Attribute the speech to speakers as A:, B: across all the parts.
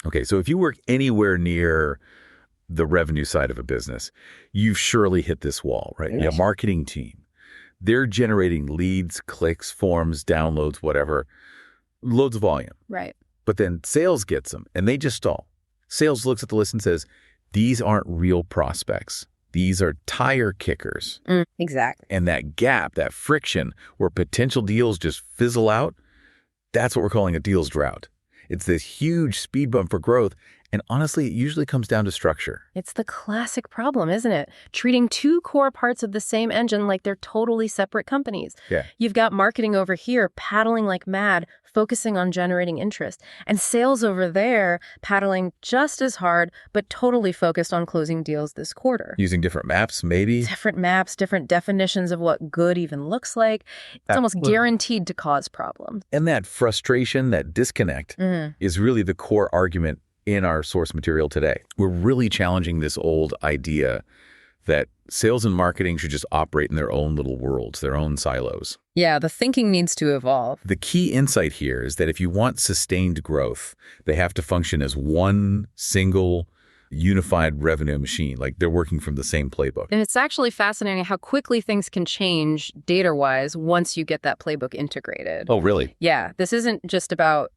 A: Okay, so if you work anywhere near the revenue side of a business, you've surely hit this wall, right?
B: Yes.
A: Your marketing team, they're generating leads, clicks, forms, downloads, whatever, loads of volume.
C: Right.
A: But then sales gets them and they just stall. Sales looks at the list and says, these aren't real prospects. These are tire kickers.
C: Exactly.
A: And that gap, that friction where potential deals just fizzle out, that's what we're calling a deals drought. It's this huge speed bump for growth. And honestly, it usually comes down to structure.
C: It's the classic problem, isn't it? Treating two core parts of the same engine like they're totally separate companies.
A: Yeah.
C: You've got marketing over here paddling like mad, focusing on generating interest, and sales over there paddling just as hard, but totally focused on closing deals this quarter.
A: Using different maps, maybe?
C: Different maps, different definitions of what good even looks like. It's almost guaranteed to cause problems.
A: And that frustration, that disconnect, is really the core argument in our source material today. We're really challenging this old idea that sales and marketing should just operate in their own little worlds, their own silos.
C: Yeah, the thinking needs to evolve.
A: The key insight here is that if you want sustained growth, they have to function as one single unified revenue machine, like they're working from the same playbook.
C: And it's actually fascinating how quickly things can change data-wise once you get that playbook integrated.
A: Oh, really?
C: Yeah, this isn't just about,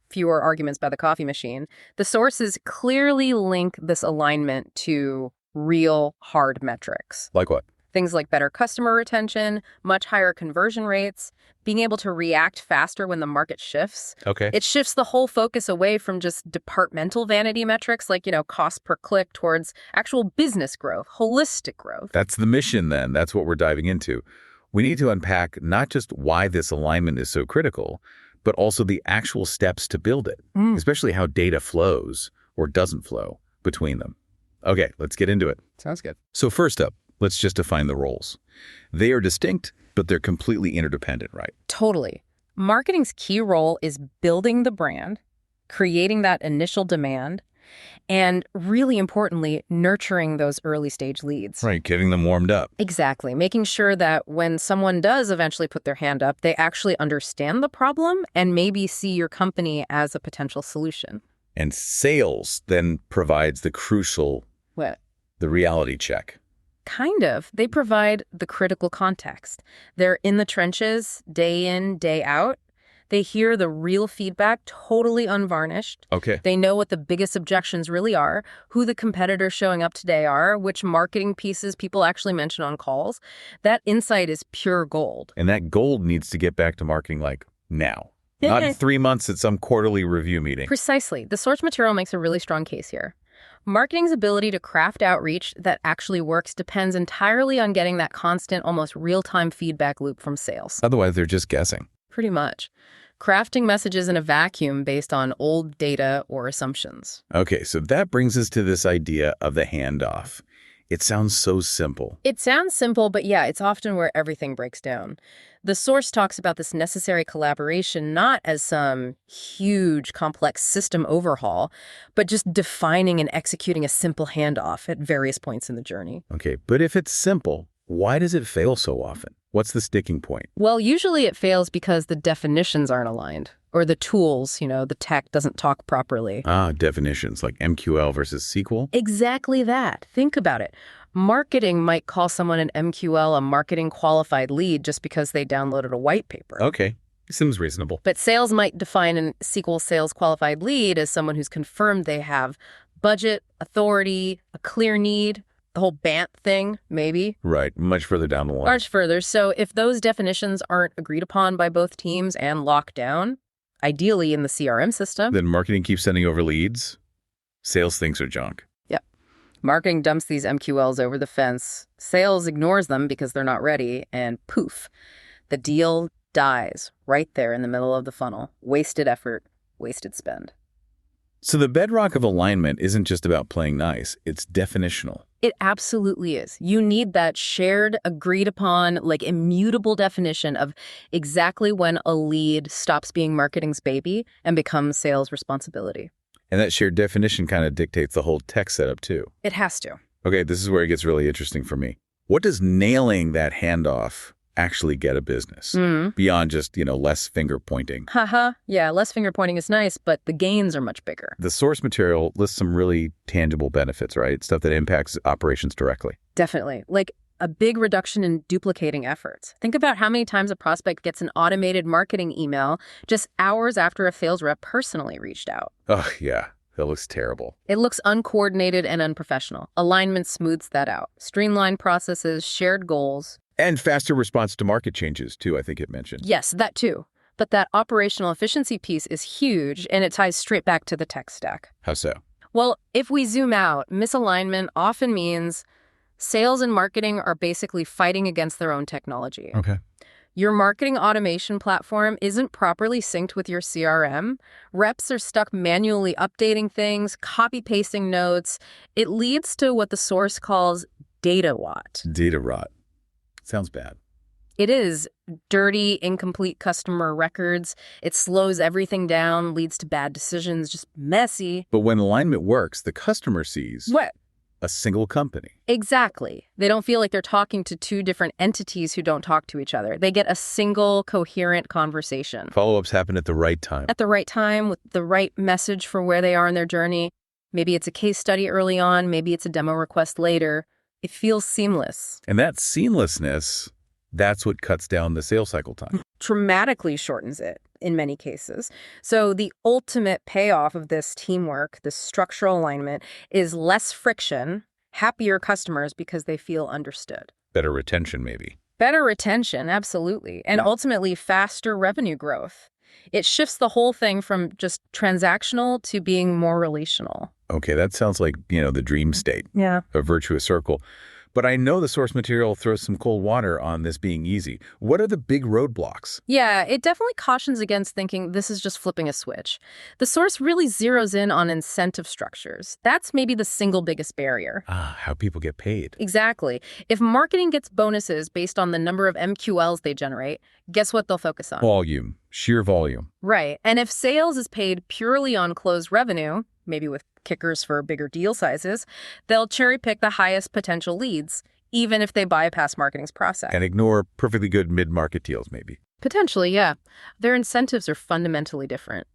C: fewer arguments by the coffee machine. The sources clearly link this alignment to real hard metrics.
A: Like what?
C: Things like better customer retention, much higher conversion rates, being able to react faster when the market shifts.
A: Okay.
C: It shifts the whole focus away from just departmental vanity metrics like, cost per click towards actual business growth, holistic growth.
A: That's the mission then. That's what we're diving into. We need to unpack not just why this alignment is so critical, but also the actual steps to build it, especially how data flows or doesn't flow between them. Okay, let's get into it.
B: Sounds good.
A: So first up, let's just define the roles. They are distinct, but they're completely interdependent, right?
C: Totally. Marketing's key role is building the brand, creating that initial demand, and really importantly, nurturing those early stage leads.
A: Right, getting them warmed up.
C: Exactly. Making sure that when someone does eventually put their hand up, they actually understand the problem and maybe see your company as a potential solution.
A: And sales then provides the crucial,
C: What?
A: the reality check.
C: Kind of. They provide the critical context. They're in the trenches, day in, day out. They hear the real feedback, totally unvarnished.
A: Okay.
C: They know what the biggest objections really are, who the competitors showing up today are, which marketing pieces people actually mention on calls. That insight is pure gold.
A: And that gold needs to get back to marketing like now. Not in 3 months at some quarterly review meeting.
C: Precisely. The source material makes a really strong case here. Marketing's ability to craft outreach that actually works depends entirely on getting that constant, almost real-time feedback loop from sales.
A: Otherwise, they're just guessing.
C: Pretty much. Crafting messages in a vacuum based on old data or assumptions.
A: Okay, so that brings us to this idea of the handoff. It sounds so simple.
C: It sounds simple, but yeah, it's often where everything breaks down. The source talks about this necessary collaboration not as some huge, complex system overhaul, but just defining and executing a simple handoff at various points in the journey.
A: Okay, but if it's simple, why does it fail so often? What's the sticking point?
C: Well, usually it fails because the definitions aren't aligned, or the tools, the tech doesn't talk properly.
A: Definitions like MQL versus SQL?
C: Exactly that. Think about it. Marketing might call someone an MQL a marketing qualified lead just because they downloaded a white paper.
A: Okay, seems reasonable.
C: But sales might define a SQL sales qualified lead as someone who's confirmed they have budget, authority, a clear need, the whole BANT thing, maybe.
A: Right, much further down the line.
C: Much further. So if those definitions aren't agreed upon by both teams and locked down, ideally in the CRM system,
A: Then marketing keeps sending over leads. Sales thinks are junk.
C: Yep. Marketing dumps these MQLs over the fence. Sales ignores them because they're not ready, and poof, the deal dies right there in the middle of the funnel. Wasted effort, wasted spend.
A: So the bedrock of alignment isn't just about playing nice, it's definitional.
C: It absolutely is. You need that shared, agreed upon, immutable definition of exactly when a lead stops being marketing's baby and becomes sales' responsibility.
A: And that shared definition kind of dictates the whole tech setup too.
C: It has to.
A: Okay, this is where it gets really interesting for me. What does nailing that handoff actually get a business beyond just, less finger pointing.
C: Haha. Yeah, less finger pointing is nice, but the gains are much bigger.
A: The source material lists some really tangible benefits, right? Stuff that impacts operations directly.
C: Definitely. Like a big reduction in duplicating efforts. Think about how many times a prospect gets an automated marketing email just hours after a sales rep personally reached out.
A: Oh, yeah. That looks terrible.
C: It looks uncoordinated and unprofessional. Alignment smooths that out. Streamlined processes, shared goals.
A: And faster response to market changes, too, I think it mentioned.
C: Yes, that too. But that operational efficiency piece is huge, and it ties straight back to the tech stack.
A: How so?
C: Well, if we zoom out, misalignment often means sales and marketing are basically fighting against their own technology.
A: Okay.
C: Your marketing automation platform isn't properly synced with your CRM. Reps are stuck manually updating things, copy-pasting notes. It leads to what the source calls data rot.
A: Data rot. Sounds bad.
C: It is dirty, incomplete customer records. It slows everything down, leads to bad decisions, just messy.
A: But when alignment works, the customer sees
C: What?
A: a single company.
C: Exactly. They don't feel like they're talking to two different entities who don't talk to each other. They get a single, coherent conversation.
A: Follow-ups happen at the right time.
C: At the right time, with the right message for where they are in their journey. Maybe it's a case study early on, maybe it's a demo request later. It feels seamless.
A: And that seamlessness, that's what cuts down the sales cycle time.
C: Dramatically shortens it in many cases. So the ultimate payoff of this teamwork, this structural alignment, is less friction, happier customers because they feel understood.
A: Better retention, maybe.
C: Better retention, absolutely. And ultimately faster revenue growth. It shifts the whole thing from just transactional to being more relational.
A: Okay, that sounds like, the dream state.
C: Yeah.
A: A virtuous circle. But I know the source material throws some cold water on this being easy. What are the big roadblocks?
C: Yeah, it definitely cautions against thinking this is just flipping a switch. The source really zeroes in on incentive structures. That's maybe the single biggest barrier.
A: How people get paid.
C: Exactly. If marketing gets bonuses based on the number of MQLs they generate, guess what they'll focus on?
A: Volume. Sheer volume.
C: Right. And if sales is paid purely on closed revenue, maybe with kickers for bigger deal sizes, they'll cherry pick the highest potential leads, even if they bypass marketing's process.
A: And ignore perfectly good mid-market deals, maybe.
C: Potentially, yeah. Their incentives are fundamentally different.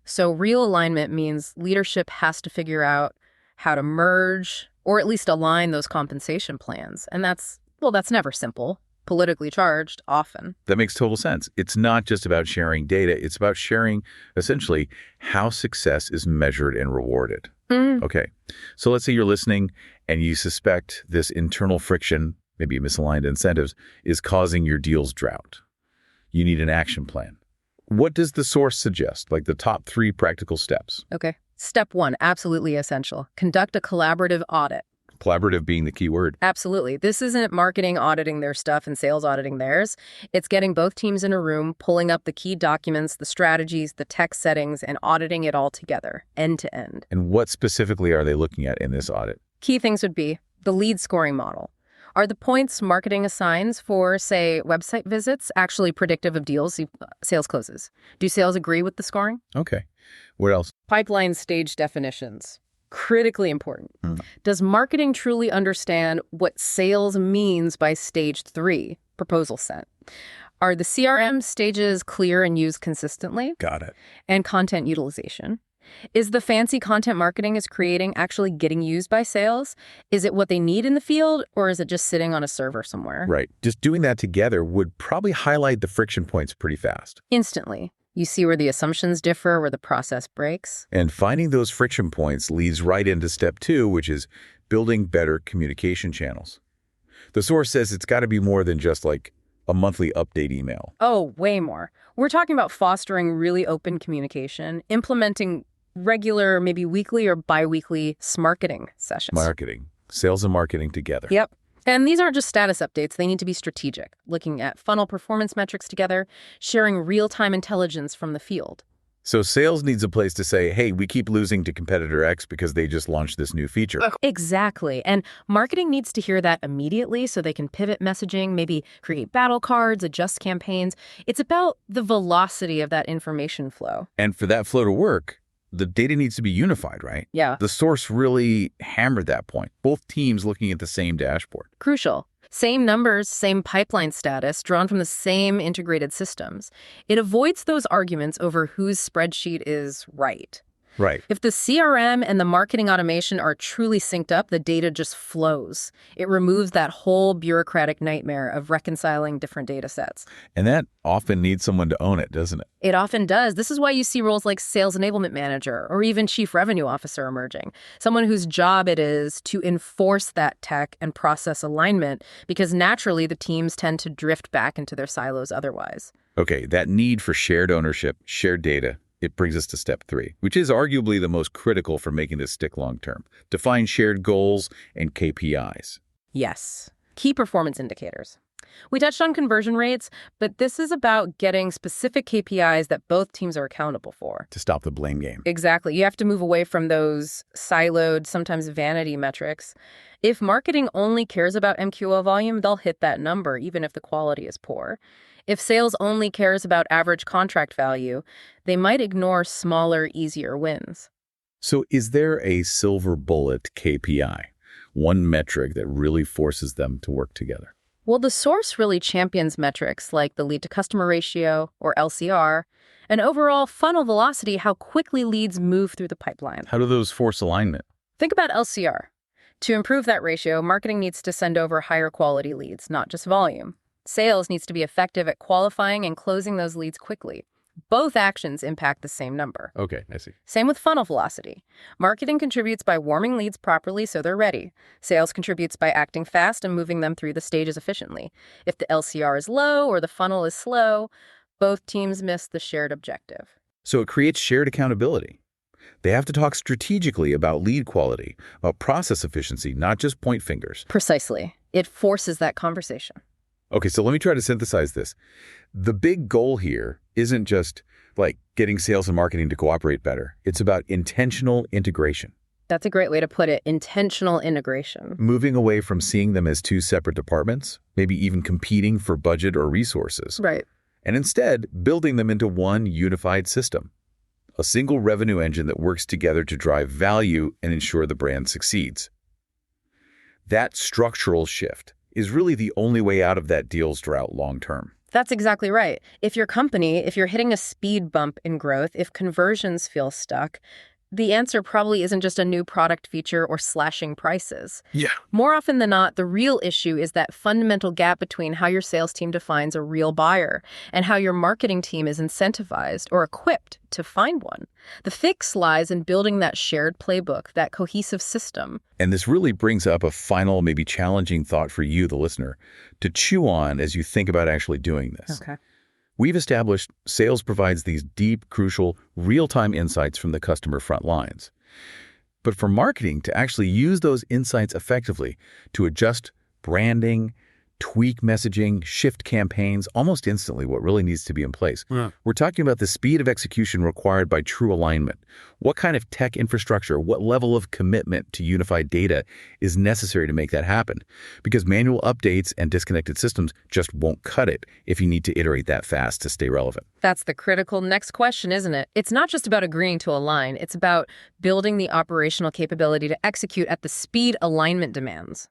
C: So real alignment means leadership has to figure out how to merge or at least align those compensation plans. And that's never simple. Politically charged, often.
A: That makes total sense. It's not just about sharing data. It's about sharing, essentially, how success is measured and rewarded. Okay, so let's say you're listening and you suspect this internal friction, maybe misaligned incentives, is causing your deal's drought. You need an action plan. What does the source suggest, like the top 3 practical steps?
C: Okay. Step 1, absolutely essential. Conduct a collaborative audit.
A: Collaborative being the key word.
C: Absolutely. This isn't marketing auditing their stuff and sales auditing theirs. It's getting both teams in a room, pulling up the key documents, the strategies, the tech settings, and auditing it all together, end to end.
A: And what specifically are they looking at in this audit?
C: Key things would be the lead scoring model. Are the points marketing assigns for, say, website visits actually predictive of deals, sales closes? Do sales agree with the scoring?
A: Okay. What else?
C: Pipeline stage definitions. Critically important. Does marketing truly understand what sales means by stage 3, proposal sent? Are the CRM stages clear and used consistently?
A: Got it.
C: And content utilization. Is the fancy content marketing is creating actually getting used by sales? Is it what they need in the field, or is it just sitting on a server somewhere?
A: Right. Just doing that together would probably highlight the friction points pretty fast.
C: Instantly. You see where the assumptions differ, where the process breaks.
A: And finding those friction points leads right into step 2, which is building better communication channels. The source says it's got to be more than just like a monthly update email.
C: Oh, way more. We're talking about fostering really open communication, implementing regular, maybe weekly or bi-weekly smarketing sessions.
A: Marketing. Sales and marketing together.
C: Yep. And these aren't just status updates. They need to be strategic, looking at funnel performance metrics together, sharing real-time intelligence from the field.
A: So sales needs a place to say, hey, we keep losing to competitor X because they just launched this new feature.
C: Exactly. And marketing needs to hear that immediately so they can pivot messaging, maybe create battle cards, adjust campaigns. It's about the velocity of that information flow.
A: And for that flow to work, the data needs to be unified, right?
C: Yeah.
A: The source really hammered that point. Both teams looking at the same dashboard.
C: Crucial. Same numbers, same pipeline status, drawn from the same integrated systems. It avoids those arguments over whose spreadsheet is right.
A: Right.
C: If the CRM and the marketing automation are truly synced up, the data just flows. It removes that whole bureaucratic nightmare of reconciling different data sets.
A: And that often needs someone to own it, doesn't it?
C: It often does. This is why you see roles like sales enablement manager or even chief revenue officer emerging. Someone whose job it is to enforce that tech and process alignment, because naturally the teams tend to drift back into their silos otherwise.
A: Okay, that need for shared ownership, shared data, it brings us to step 3, which is arguably the most critical for making this stick long-term. Define shared goals and KPIs.
C: Yes. Key performance indicators. We touched on conversion rates, but this is about getting specific KPIs that both teams are accountable for.
A: To stop the blame game.
C: Exactly. You have to move away from those siloed, sometimes vanity metrics. If marketing only cares about MQL volume, they'll hit that number, even if the quality is poor. If sales only cares about average contract value, they might ignore smaller, easier wins.
A: So is there a silver bullet KPI, one metric that really forces them to work together?
C: Well, the source really champions metrics like the lead-to-customer ratio, or LCR, and overall funnel velocity, how quickly leads move through the pipeline.
A: How do those force alignment?
C: Think about LCR. To improve that ratio, marketing needs to send over higher quality leads, not just volume. Sales needs to be effective at qualifying and closing those leads quickly. Both actions impact the same number.
A: Okay, I see.
C: Same with funnel velocity. Marketing contributes by warming leads properly so they're ready. Sales contributes by acting fast and moving them through the stages efficiently. If the LCR is low or the funnel is slow, both teams miss the shared objective.
A: So it creates shared accountability. They have to talk strategically about lead quality, about process efficiency, not just point fingers.
C: Precisely. It forces that conversation.
A: Okay, so let me try to synthesize this. The big goal here isn't just like getting sales and marketing to cooperate better. It's about intentional integration.
C: That's a great way to put it, intentional integration.
A: Moving away from seeing them as two separate departments, maybe even competing for budget or resources.
C: Right.
A: And instead, building them into one unified system. A single revenue engine that works together to drive value and ensure the brand succeeds. That structural shift is really the only way out of that deal's drought long term.
C: That's exactly right. If you're hitting a speed bump in growth, if conversions feel stuck, the answer probably isn't just a new product feature or slashing prices.
A: Yeah.
C: More often than not, the real issue is that fundamental gap between how your sales team defines a real buyer and how your marketing team is incentivized or equipped to find one. The fix lies in building that shared playbook, that cohesive system.
A: And this really brings up a final, maybe challenging thought for you, the listener, to chew on as you think about actually doing this.
C: Okay.
A: We've established sales provides these deep, crucial, real-time insights from the customer front lines. But for marketing to actually use those insights effectively to adjust branding, tweak messaging, shift campaigns almost instantly, what really needs to be in place.
B: Yeah.
A: We're talking about the speed of execution required by true alignment. What kind of tech infrastructure, what level of commitment to unified data is necessary to make that happen? Because manual updates and disconnected systems just won't cut it if you need to iterate that fast to stay relevant.
C: That's the critical next question, isn't it? It's not just about agreeing to align. It's about building the operational capability to execute at the speed alignment demands.